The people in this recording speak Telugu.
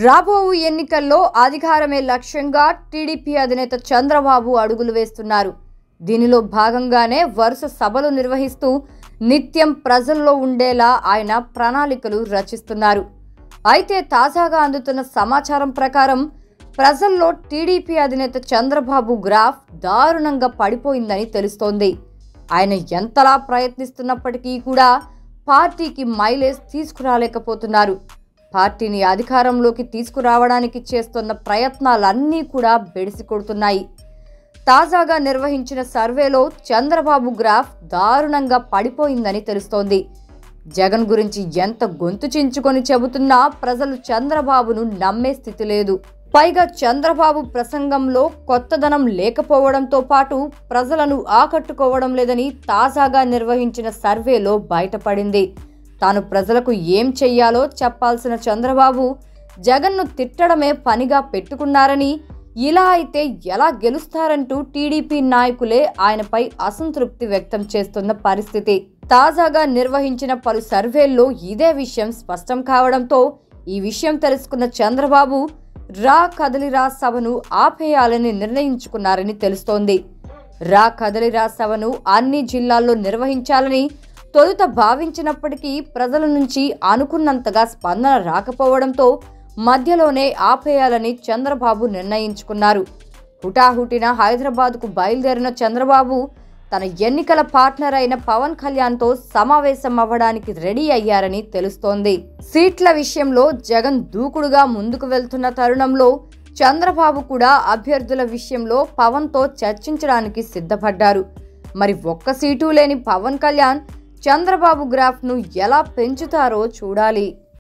రాబోవు ఎన్నికల్లో అధికారమే లక్ష్యంగా టీడీపీ అధినేత చంద్రబాబు అడుగులు వేస్తున్నారు. దీనిలో భాగంగానే వరుస సభలు నిర్వహిస్తూ నిత్యం ప్రజల్లో ఉండేలా ఆయన ప్రణాళికలు రచిస్తున్నారు. అయితే తాజాగా అందుతున్న సమాచారం ప్రకారం ప్రజల్లో టీడీపీ అధినేత చంద్రబాబు గ్రాఫ్ దారుణంగా పడిపోయిందని తెలుస్తోంది. ఆయన ఎంతలా ప్రయత్నిస్తున్నప్పటికీ కూడా పార్టీకి మైలేజ్ తీసుకురాలేకపోతున్నారు. పార్టీని అధికారంలోకి తీసుకురావడానికి చేస్తున్న ప్రయత్నాలన్నీ కూడా బెడిసి కొడుతున్నాయి. తాజాగా నిర్వహించిన సర్వేలో చంద్రబాబు గ్రాఫ్ దారుణంగా పడిపోయిందని తెలుస్తోంది. జగన్ గురించి ఎంత గొంతు చించుకొని చెబుతున్నా ప్రజలు చంద్రబాబును నమ్మే స్థితి లేదు. పైగా చంద్రబాబు ప్రసంగంలో కొత్తదనం లేకపోవడంతో పాటు ప్రజలను ఆకట్టుకోవడం లేదని తాజాగా నిర్వహించిన సర్వేలో బయటపడింది. తాను ప్రజలకు ఏం చెయ్యాలో చెప్పాల్సిన చంద్రబాబు జగన్ను తిట్టడమే పనిగా పెట్టుకున్నారని, ఇలా అయితే ఎలా గెలుస్తారంటూ టీడీపీ నాయకులే ఆయనపై అసంతృప్తి వ్యక్తం చేస్తున్న పరిస్థితి. తాజాగా నిర్వహించిన పలు సర్వేల్లో ఇదే విషయం స్పష్టం కావడంతో ఈ విషయం తెలుసుకున్న చంద్రబాబు రా కదలిరా సభను ఆపేయాలని నిర్ణయించుకున్నారని తెలుస్తోంది. రా కదలిరా సభను అన్ని జిల్లాల్లో నిర్వహించాలని తొలుత భావించినప్పటికీ ప్రజల నుంచి అనుకున్నంతగా స్పందన రాకపోవడంతో మధ్యలోనే ఆపేయాలని చంద్రబాబు నిర్ణయించుకున్నారు. హుటాహుటిన హైదరాబాద్కు బయలుదేరిన చంద్రబాబు తన ఎన్నికల పార్ట్నర్ అయిన పవన్ కళ్యాణ్తో సమావేశం అవ్వడానికి రెడీ అయ్యారని తెలుస్తోంది. సీట్ల విషయంలో జగన్ దూకుడుగా ముందుకు వెళ్తున్న తరుణంలో చంద్రబాబు కూడా అభ్యర్థుల విషయంలో పవన్తో చర్చించడానికి సిద్ధపడ్డారు. మరి ఒక్క సీటు లేని పవన్ కళ్యాణ్ చంద్రబాబు గ్రాఫ్ను ఎలా పెంచుతారో చూడాలి.